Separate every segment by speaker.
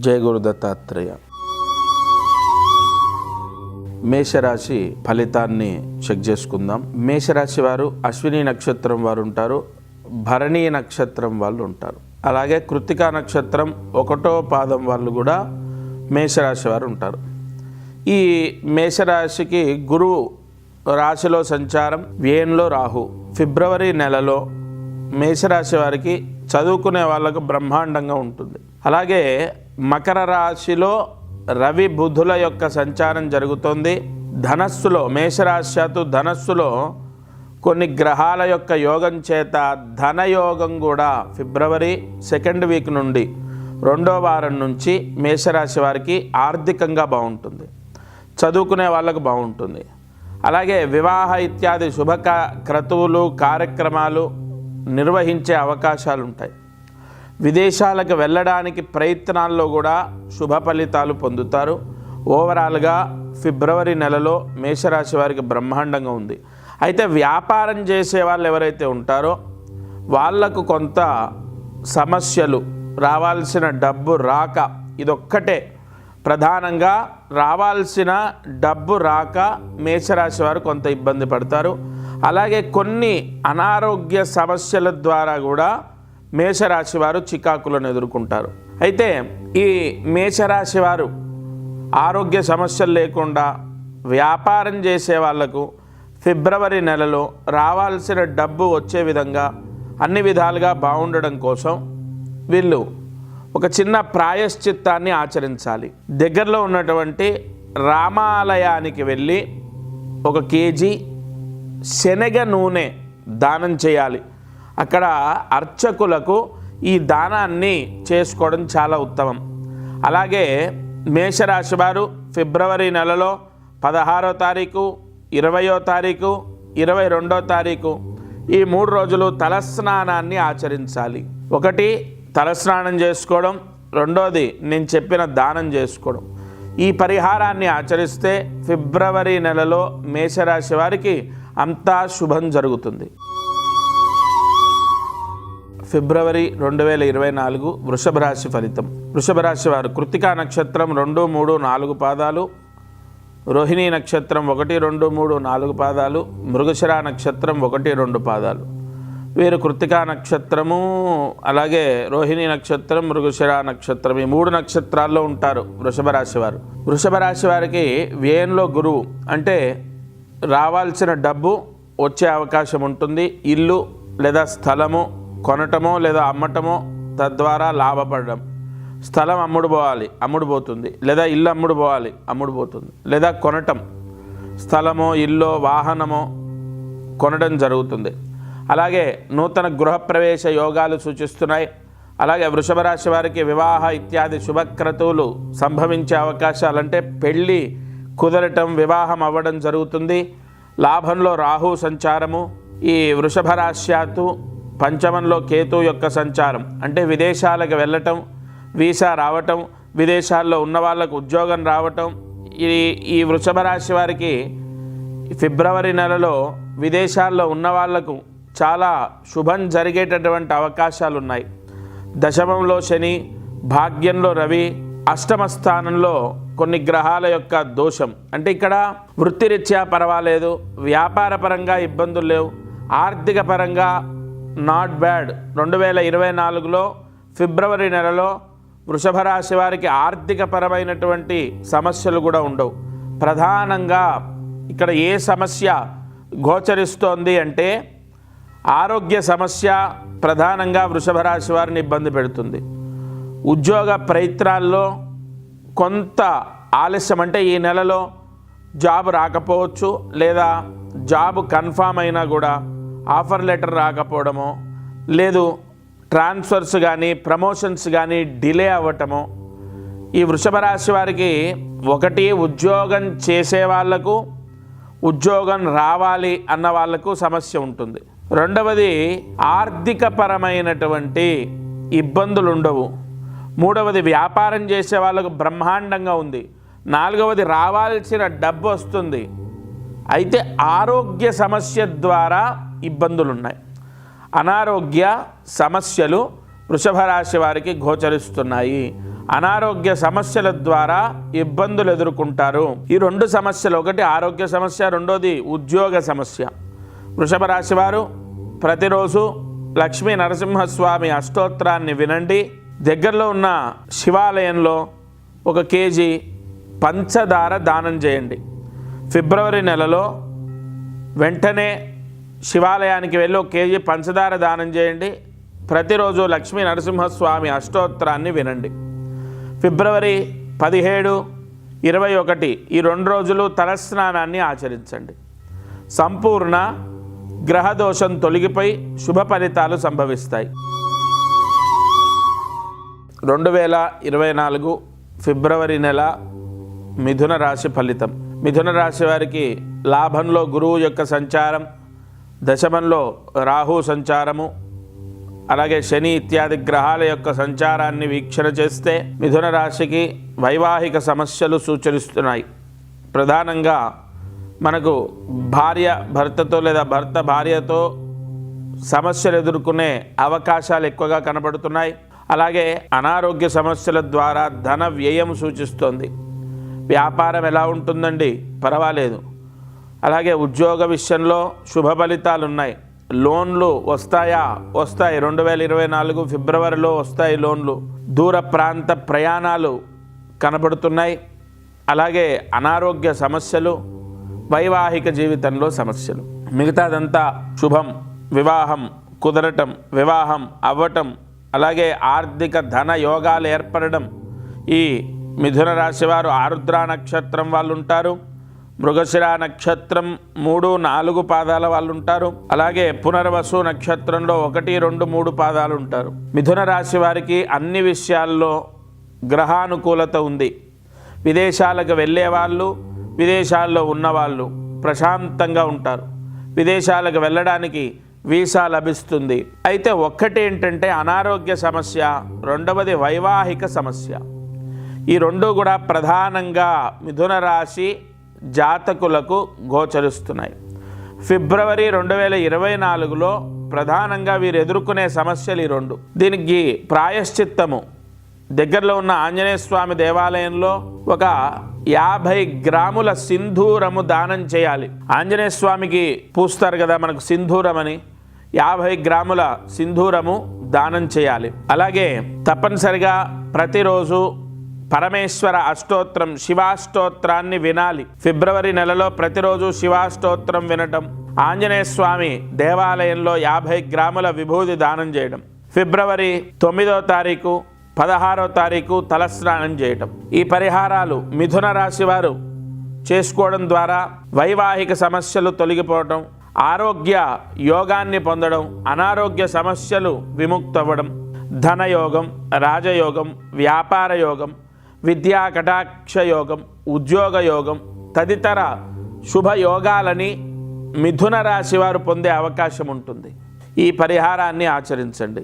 Speaker 1: జయ గురు దత్తాత్రేయ. మేషరాశి ఫలితాన్ని చెక్ చేసుకుందాం. మేషరాశి వారు అశ్విని నక్షత్రం వారు ఉంటారు, భరణి నక్షత్రం వాళ్ళు ఉంటారు, అలాగే కృత్తికా నక్షత్రం 1వ పాదం వాళ్ళు కూడా మేషరాశి వారు ఉంటారు. ఈ మేషరాశికి గురువు రాశిలో సంచారం, వ్యయంలో రాహు. ఫిబ్రవరి నెలలో మేషరాశి వారికి చదువుకునే వాళ్ళకు బ్రహ్మాండంగా ఉంటుంది. అలాగే మకర రాశిలో రవి బుధుల యొక్క సంచారం జరుగుతుంది. ధనస్సులో మేషరాశ్యాతు ధనస్సులో కొన్ని గ్రహాల యొక్క యోగం చేత ధనయోగం కూడా ఫిబ్రవరి 2nd వీక్ నుండి 2వ వారం నుంచి మేషరాశి వారికి ఆర్థికంగా బాగుంటుంది, చదువుకునే వాళ్ళకు బాగుంటుంది. అలాగే వివాహ ఇత్యాది క్రతువులు కార్యక్రమాలు నిర్వహించే అవకాశాలు ఉంటాయి. విదేశాలకు వెళ్ళడానికి ప్రయత్నాల్లో కూడా శుభ ఫలితాలు పొందుతారు. ఓవరాల్గా ఫిబ్రవరి నెలలో మేషరాశి వారికి బ్రహ్మాండంగా ఉంది. అయితే వ్యాపారం చేసే వాళ్ళు ఎవరైతే ఉంటారో వాళ్లకు కొంత సమస్యలు, రావాల్సిన డబ్బు రాక, ఇదొక్కటే ప్రధానంగా రావాల్సిన డబ్బు రాక మేషరాశి వారు కొంత ఇబ్బంది పడతారు. అలాగే కొన్ని అనారోగ్య సమస్యల ద్వారా కూడా మేషరాశి వారు చికాకులను ఎదుర్కొంటారు. అయితే ఈ మేషరాశి వారు ఆరోగ్య సమస్యలు లేకుండా వ్యాపారం చేసే వాళ్లకు ఫిబ్రవరి నెలలో రావాల్సిన డబ్బు వచ్చే విధంగా అన్ని విధాలుగా బాగుండడం కోసం వీళ్ళు ఒక చిన్న ప్రాయశ్చిత్తాన్ని ఆచరించాలి. దగ్గరలో ఉన్నటువంటి రామాలయానికి వెళ్ళి 1 కేజీ శనగ నూనె దానం చేయాలి. అక్కడ అర్చకులకు ఈ దానాన్ని చేసుకోవడం చాలా ఉత్తమం. అలాగే మేషరాశి వారు ఫిబ్రవరి నెలలో 16వ తారీఖు, 20వ తారీఖు, 22వ తారీఖు ఈ 3 రోజులు తలస్నానాన్ని ఆచరించాలి. 1 తలస్నానం చేసుకోవడం, 2వది నేను చెప్పిన దానం చేసుకోవడం. ఈ పరిహారాన్ని ఆచరిస్తే ఫిబ్రవరి నెలలో మేషరాశి వారికి అంతా శుభం జరుగుతుంది. ఫిబ్రవరి 2024 వృషభ రాశి ఫలితం. వృషభ రాశి వారు కృత్తికా నక్షత్రం 2, 3, 4 పాదాలు, రోహిణీ నక్షత్రం 1, 2, 3, 4 పాదాలు, మృగశిర నక్షత్రం 1, 2 పాదాలు. వీరు కృత్తికా నక్షత్రము, అలాగే రోహిణీ నక్షత్రం, మృగశిర నక్షత్రం ఈ 3 నక్షత్రాల్లో ఉంటారు వృషభ రాశి వారు. వృషభ రాశి వారికి వ్యయంలో గురువు, అంటే రావాల్సిన డబ్బు వచ్చే అవకాశం ఉంటుంది. ఇల్లు లేదా స్థలము కొనటమో లేదా అమ్మటమో, తద్వారా లాభపడడం. స్థలం అమ్ముడుపోతుంది, లేదా ఇల్లు అమ్ముడుపోతుంది, లేదా కొనటం, స్థలమో ఇల్లో వాహనమో కొనడం జరుగుతుంది. అలాగే నూతన గృహప్రవేశ యోగాలు సూచిస్తున్నాయి. అలాగే వృషభ రాశి వారికి వివాహ ఇత్యాది శుభక్రతువులు సంభవించే అవకాశాలంటే పెళ్ళి కుదరటం, వివాహం అవ్వడం జరుగుతుంది. లాభంలో రాహు సంచారము. ఈ వృషభ రాశ్యాతు పంచమంలో కేతు యొక్క సంచారం, అంటే విదేశాలకు వెళ్ళటం, వీసా రావటం, విదేశాల్లో ఉన్న వాళ్ళకు ఉద్యోగం రావటం. ఈ వృషభ రాశి వారికి ఫిబ్రవరి నెలలో విదేశాల్లో ఉన్న వాళ్లకు చాలా శుభం జరిగేటటువంటి అవకాశాలు ఉన్నాయి. దశమంలో శని, భాగ్యంలో రవి, అష్టమ స్థానంలో కొన్ని గ్రహాల యొక్క దోషం. అంటే ఇక్కడ వృత్తిరీత్యా పర్వాలేదు, వ్యాపార పరంగా ఇబ్బందులు లేవు, ఆర్థిక పరంగా నాట్ బ్యాడ్. 2024లో ఫిబ్రవరి నెలలో వృషభ రాశి వారికి ఆర్థిక పరమైనటువంటి సమస్యలు కూడా ఉండవు. ప్రధానంగా ఇక్కడ ఏ సమస్య గోచరిస్తోంది అంటే ఆరోగ్య సమస్య ప్రధానంగా వృషభ రాశి వారిని ఇబ్బంది పెడుతుంది. ఉద్యోగ ప్రయత్నాల్లో కొంత ఆలస్యం, అంటే ఈ నెలలో జాబ్ రాకపోవచ్చు, లేదా జాబ్ కన్ఫామ్ అయినా కూడా ఆఫర్ లెటర్ రాకపోవడమో, లేదు ట్రాన్స్ఫర్స్ కానీ ప్రమోషన్స్ కానీ డిలే అవ్వటమో. ఈ వృషభ రాశి వారికి 1 ఉద్యోగం చేసే వాళ్లకు, ఉద్యోగం రావాలి అన్న వాళ్లకు సమస్య ఉంటుంది. 2వది ఆర్థిక పరమైనటువంటి ఇబ్బందులు ఉండవు. 3వది వ్యాపారం చేసే వాళ్ళకు బ్రహ్మాండంగా ఉంది. 4వది రావాల్సిన డబ్బు వస్తుంది. అయితే ఆరోగ్య సమస్య ద్వారా ఇబ్బందులు ఉన్నాయి. అనారోగ్య సమస్యలు వృషభ రాశి వారికి గోచరిస్తున్నాయి. అనారోగ్య సమస్యల ద్వారా ఇబ్బందులు ఎదుర్కొంటారు. ఈ రెండు సమస్యలు, ఒకటి ఆరోగ్య సమస్య, రెండోది ఉద్యోగ సమస్య. వృషభ రాశి వారు ప్రతిరోజు లక్ష్మీ నరసింహస్వామి అష్టోత్తరాన్ని వినండి. దగ్గరలో ఉన్న శివాలయంలో 1 కేజీ పంచదార దానం చేయండి. ఫిబ్రవరి నెలలో వెంటనే శివాలయానికి వెళ్ళి 1 కేజీ పంచదార దానం చేయండి. ప్రతిరోజు లక్ష్మీ నరసింహస్వామి అష్టోత్తరాన్ని వినండి. ఫిబ్రవరి 17, 21 ఈ 2 రోజులు తలస్నానాన్ని ఆచరించండి. సంపూర్ణ గ్రహదోషం తొలగిపోయి శుభ ఫలితాలు సంభవిస్తాయి. 2024 ఫిబ్రవరి నెల మిథున రాశి ఫలితం. మిథున రాశి వారికి లాభంలో గురువు యొక్క సంచారం, దశమంలో రాహు సంచారము, అలాగే శని ఇత్యాది గ్రహాల యొక్క సంచారాన్ని వీక్షణ చేస్తే మిథున రాశికి వైవాహిక సమస్యలు సూచరిస్తున్నాయి. ప్రధానంగా మనకు భార్య భర్తతో లేదా భర్త భార్యతో సమస్యలు ఎదుర్కొనే అవకాశాలు ఎక్కువగా కనబడుతున్నాయి. అలాగే అనారోగ్య సమస్యల ద్వారా ధన వ్యయం సూచిస్తోంది. వ్యాపారం ఎలా ఉంటుందండి? పర్వాలేదు. అలాగే ఉద్యోగ విషయంలో శుభ ఫలితాలు ఉన్నాయి. లోన్లు వస్తాయా? వస్తాయి. 2024 ఫిబ్రవరిలో వస్తాయి లోన్లు. దూర ప్రాంత ప్రయాణాలు కనబడుతున్నాయి. అలాగే అనారోగ్య సమస్యలు, వైవాహిక జీవితంలో సమస్యలు. మిగతాదంతా శుభం. వివాహం కుదరటం, వివాహం అవ్వటం, అలాగే ఆర్థిక ధన యోగాలు ఏర్పడడం. ఈ మిథున రాశి వారు ఆరుద్ర నక్షత్రం వాళ్ళు ఉంటారు, మృగశిర నక్షత్రం 3, 4 పాదాల వాళ్ళు ఉంటారు, అలాగే పునర్వసు నక్షత్రంలో 1, 2, 3 పాదాలు ఉంటారు. మిథున రాశి వారికి అన్ని విషయాల్లో గ్రహానుకూలత ఉంది. విదేశాలకు వెళ్ళే వాళ్ళు, విదేశాల్లో ఉన్నవాళ్ళు ప్రశాంతంగా ఉంటారు. విదేశాలకు వెళ్ళడానికి వీసా లభిస్తుంది. అయితే ఒక్కటేంటంటే అనారోగ్య సమస్య, రెండవది వైవాహిక సమస్య. ఈ రెండు కూడా ప్రధానంగా మిథున రాశి జాతకులకు గోచరిస్తున్నాయి. ఫిబ్రవరి 2024లో ప్రధానంగా వీరు ఎదుర్కొనే సమస్యలు ఈ రెండు. దీనికి ప్రాయశ్చిత్తము దగ్గరలో ఉన్న ఆంజనేయ స్వామి దేవాలయంలో 50 గ్రాముల సింధూరము దానం చేయాలి. ఆంజనేయ స్వామికి పూస్తారు కదా మనకు సింధూరం అని, 50 గ్రాముల సింధూరము దానం చేయాలి. అలాగే తప్పనిసరిగా ప్రతిరోజు పరమేశ్వర అష్టోత్తరం, శివాష్టోత్రాన్ని వినాలి. ఫిబ్రవరి నెలలో ప్రతిరోజు శివాష్టోత్రం వినటం, ఆంజనేయ స్వామి దేవాలయంలో 50 గ్రాముల విభూది దానం చేయడం, ఫిబ్రవరి 9వ తారీఖు 16వ తారీఖు తలస్నానం చేయటం. ఈ పరిహారాలు మిథున రాశి వారు చేసుకోవడం ద్వారా వైవాహిక సమస్యలు తొలగిపోవటం, ఆరోగ్య యోగాన్ని పొందడం, అనారోగ్య సమస్యలు విముక్తవ్వడం, ధనయోగం, రాజయోగం, వ్యాపార యోగం, విద్యా కటాక్ష యోగం, ఉద్యోగ యోగం తదితర శుభయోగాలని మిథున రాశి వారు పొందే అవకాశం ఉంటుంది. ఈ పరిహారాన్ని ఆచరించండి.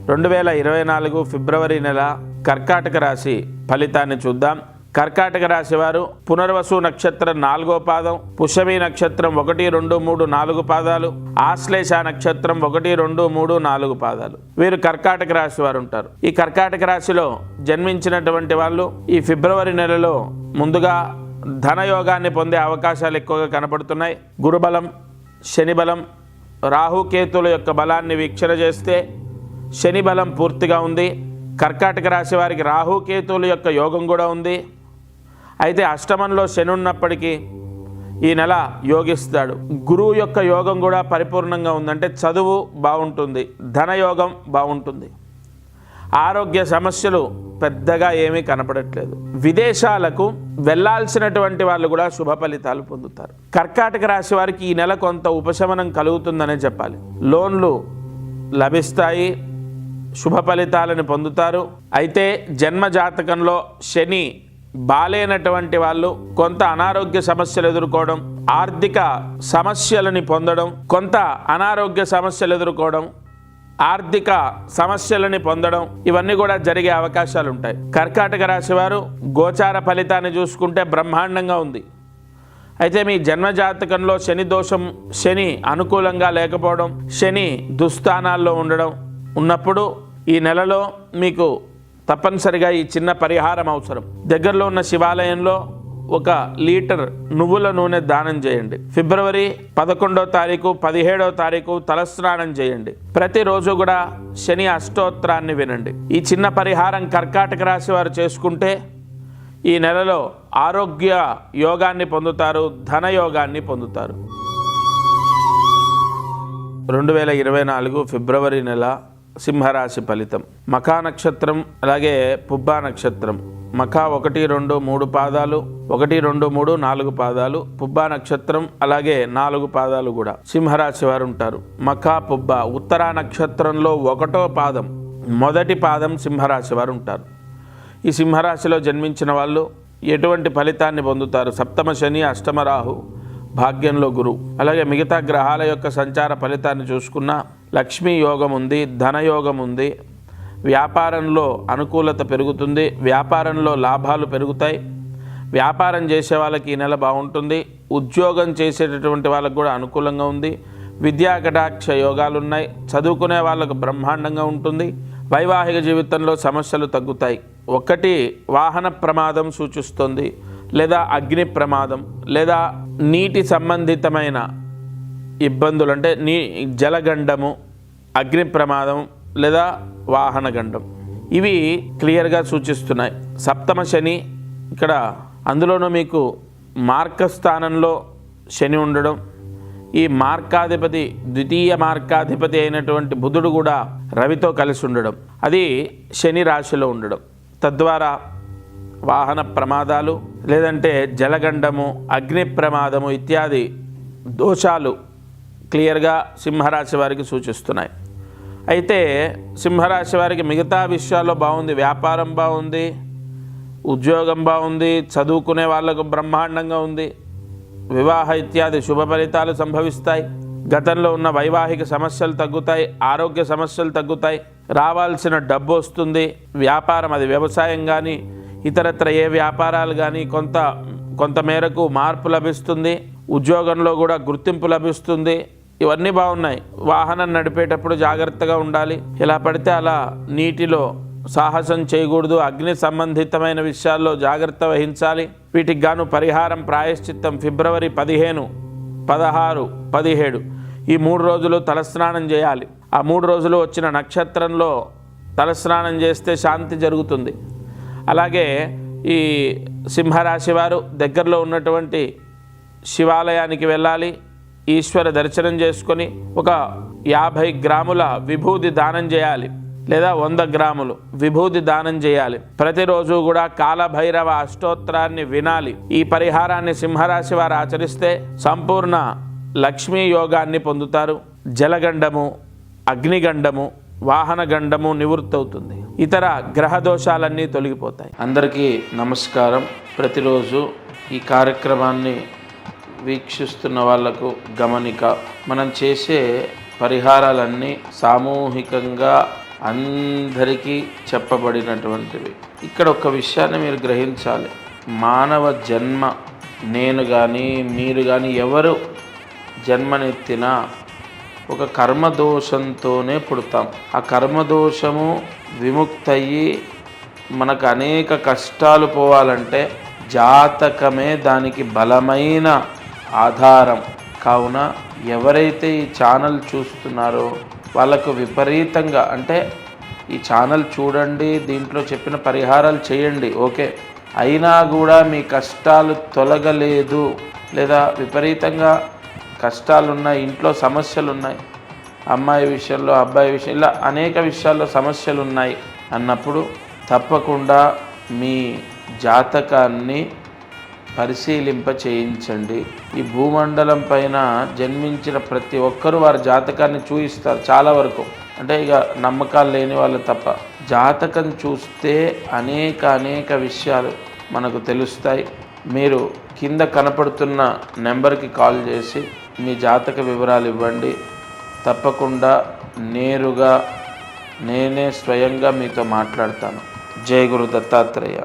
Speaker 1: 2024 ఫిబ్రవరి నెల కర్కాటక రాశి ఫలితాన్ని చూద్దాం. కర్కాటక రాశి వారు పునర్వసు నక్షత్రం 4వ పాదం, పుష్యమి నక్షత్రం 1, 2, 3, 4 పాదాలు, ఆశ్లేష నక్షత్రం 1, 2, 3, 4 పాదాలు. వీరు కర్కాటక రాశి వారు ఉంటారు. ఈ కర్కాటక రాశిలో జన్మించినటువంటి వాళ్ళు ఈ ఫిబ్రవరి నెలలో ముందుగా ధనయోగాన్ని పొందే అవకాశాలు ఎక్కువగా కనబడుతున్నాయి. గురుబలం, శని బలం, రాహుకేతుల యొక్క బలాన్ని వీక్షణ చేస్తే శని బలం పూర్తిగా ఉంది. కర్కాటక రాశి వారికి రాహుకేతువుల యొక్క యోగం కూడా ఉంది. అయితే అష్టమంలో శని ఉన్నప్పటికీ ఈ నెల యోగిస్తాడు. గురువు యొక్క యోగం కూడా పరిపూర్ణంగా ఉందంటే చదువు బాగుంటుంది, ధనయోగం బాగుంటుంది. ఆరోగ్య సమస్యలు పెద్దగా ఏమీ కనపడట్లేదు. విదేశాలకు వెళ్ళాల్సినటువంటి వాళ్ళు కూడా శుభ ఫలితాలు పొందుతారు. కర్కాటక రాశి వారికి ఈ నెల కొంత ఉపశమనం కలుగుతుందనే చెప్పాలి. లోన్లు లభిస్తాయి, శుభ ఫలితాలను పొందుతారు. అయితే జన్మ జాతకంలో శని బాలేనటువంటి వాళ్ళు కొంత అనారోగ్య సమస్యలు ఎదుర్కోవడం, ఆర్థిక సమస్యలని పొందడం, కొంత అనారోగ్య సమస్యలు ఎదుర్కోవడం, ఆర్థిక సమస్యలని పొందడం, ఇవన్నీ కూడా జరిగే అవకాశాలు ఉంటాయి. కర్కాటక రాశి వారు గోచార ఫలితాన్ని చూసుకుంటే బ్రహ్మాండంగా ఉంది. అయితే మీ జన్మజాతకంలో శని దోషం, శని అనుకూలంగా లేకపోవడం, శని దుస్థానాల్లో ఉండడం ఉన్నప్పుడు ఈ నెలలో మీకు తప్పనిసరిగా ఈ చిన్న పరిహారం అవసరం. దగ్గరలో ఉన్న శివాలయంలో 1 లీటర్ నువ్వుల నూనె దానం చేయండి. ఫిబ్రవరి 11వ తారీఖు 17వ తారీఖు తలస్నానం చేయండి. ప్రతిరోజు కూడా శని అష్టోత్తరాన్ని వినండి. ఈ చిన్న పరిహారం కర్కాటక రాశి వారు చేసుకుంటే ఈ నెలలో ఆరోగ్య యోగాన్ని పొందుతారు, ధన యోగాన్ని పొందుతారు. 2024 ఫిబ్రవరి నెల సింహరాశి ఫలితం. మఖా నక్షత్రం అలాగే పుబ్బా నక్షత్రం. మఖా 1, 2, 3 పాదాలు, 1, 2, 3, 4 పాదాలు. పుబ్బా నక్షత్రం అలాగే 4 పాదాలు కూడా సింహరాశి వారు ఉంటారు. మఖా పుబ్బా ఉత్తరా నక్షత్రంలో 1వ పాదం, మొదటి పాదం సింహరాశి వారు ఉంటారు. ఈ సింహరాశిలో జన్మించిన వాళ్ళు ఎటువంటి ఫలితాన్ని పొందుతారు? సప్తమ శని, అష్టమ రాహు, భాగ్యంలో గురు. అలాగే మిగతా గ్రహాల యొక్క సంచార ఫలితాన్ని చూసుకున్నా లక్ష్మీ యోగం ఉంది, ధనయోగం ఉంది, వ్యాపారంలో అనుకూలత పెరుగుతుంది, వ్యాపారంలో లాభాలు పెరుగుతాయి. వ్యాపారం చేసే వాళ్ళకి ఈ నెల బాగుంటుంది. ఉద్యోగం చేసేటటువంటి వాళ్ళకు కూడా అనుకూలంగా ఉంది. విద్యా కటాక్ష యోగాలు ఉన్నాయి. చదువుకునే వాళ్ళకు బ్రహ్మాండంగా ఉంటుంది. వైవాహిక జీవితంలో సమస్యలు తగ్గుతాయి. 1 వాహన ప్రమాదం సూచిస్తుంది, లేదా అగ్ని ప్రమాదం, లేదా నీటి సంబంధితమైన ఇబ్బందులు, అంటే జలగండము, అగ్ని ప్రమాదం లేదా వాహన గండం, ఇవి క్లియర్గా సూచిస్తున్నాయి. సప్తమ శని ఇక్కడ, అందులోనూ మీకు మార్గస్థానంలో శని ఉండడం, ఈ మార్కాధిపతి, ద్వితీయ మార్కాధిపతి అయినటువంటి బుధుడు కూడా రవితో కలిసి ఉండడం, అది శని రాశిలో ఉండడం, తద్వారా వాహన ప్రమాదాలు లేదంటే జలగండము, అగ్ని ప్రమాదము ఇత్యాది దోషాలు క్లియర్గా సింహరాశి వారికి సూచిస్తున్నాయి. అయితే సింహరాశి వారికి మిగతా విషయాల్లో బాగుంది. వ్యాపారం బాగుంది, ఉద్యోగం బాగుంది, చదువుకునే వాళ్ళకు బ్రహ్మాండంగా ఉంది, వివాహ ఇత్యాది శుభ ఫలితాలు సంభవిస్తాయి. గతంలో ఉన్న వైవాహిక సమస్యలు తగ్గుతాయి, ఆరోగ్య సమస్యలు తగ్గుతాయి, రావాల్సిన డబ్బు వస్తుంది. వ్యాపారం, అది వ్యవసాయం కానీ ఇతరత్ర ఏ వ్యాపారాలు కానీ కొంత మేరకు మార్పు లభిస్తుంది. ఉద్యోగంలో కూడా గుర్తింపు లభిస్తుంది. ఇవన్నీ బాగున్నాయి. వాహనం నడిపేటప్పుడు జాగ్రత్తగా ఉండాలి. ఎలా పడితే అలా నీటిలో సాహసం చేయకూడదు. అగ్ని సంబంధితమైన విషయాల్లో జాగ్రత్త వహించాలి. వీటికి గాను పరిహారం, ప్రాయశ్చిత్తం ఫిబ్రవరి 15, 16, 17 ఈ 3 రోజులు తలస్నానం చేయాలి. ఆ 3 రోజులు వచ్చిన నక్షత్రంలో తలస్నానం చేస్తే శాంతి జరుగుతుంది. అలాగే ఈ సింహరాశి వారు దగ్గరలో ఉన్నటువంటి శివాలయానికి వెళ్ళాలి. ఈశ్వర దర్శనం చేసుకొని 50 గ్రాముల విభూది దానం చేయాలి, లేదా 100 గ్రాములు విభూది దానం చేయాలి. ప్రతిరోజు కూడా కాలభైరవ అష్టోత్తరాన్ని వినాలి. ఈ పరిహారాన్ని సింహరాశి వారు ఆచరిస్తే సంపూర్ణ లక్ష్మీ యోగాన్ని పొందుతారు. జలగండము, అగ్నిగండము, వాహన గండము నివృత్తి అవుతుంది. ఇతర గ్రహ దోషాలన్నీ తొలగిపోతాయి. అందరికీ నమస్కారం. ప్రతిరోజు ఈ కార్యక్రమాన్ని వీక్షిస్తున్న వాళ్లకు గమనిక, మనం చేసే పరిహారాలన్నీ సామూహికంగా అందరికీ చెప్పబడినటువంటివి. ఇక్కడ ఒక విషయాన్ని మీరు గ్రహించాలి. మానవ జన్మ, నేను కానీ మీరు కానీ ఎవరు జన్మనెత్తినా ఒక కర్మదోషంతోనే పుడతాం. ఆ కర్మదోషము విముక్తయ్యి మనకు అనేక కష్టాలు పోవాలంటే జాతకమే దానికి బలమైన ఆధారం. కావున ఎవరైతే ఈ ఛానల్ చూస్తున్నారో వాళ్ళకు విపరీతంగా, అంటే ఈ ఛానల్ చూడండి, దీంట్లో చెప్పిన పరిహారాలు చేయండి, ఓకే, అయినా కూడా మీ కష్టాలు తొలగలేదు, లేదా విపరీతంగా కష్టాలున్నాయి, ఇంట్లో సమస్యలు ఉన్నాయి, అమ్మాయి విషయంలో, అబ్బాయి విషయం, ఇలా అనేక విషయాల్లో సమస్యలు ఉన్నాయి అన్నప్పుడు తప్పకుండా మీ జాతకాన్ని పరిశీలింప చేయించండి. ఈ భూమండలం పైన జన్మించిన ప్రతి ఒక్కరూ వారి జాతకాన్ని చూయిస్తారు చాలా వరకు, అంటే ఇక నమ్మకాలు లేని వాళ్ళు తప్ప. జాతకం చూస్తే అనేక విషయాలు మనకు తెలుస్తాయి. మీరు కింద కనపడుతున్న నెంబర్కి కాల్ చేసి మీ జాతక వివరాలు ఇవ్వండి. తప్పకుండా నేరుగా నేనే స్వయంగా మీతో మాట్లాడతాను. జై గురు దత్తాత్రేయ.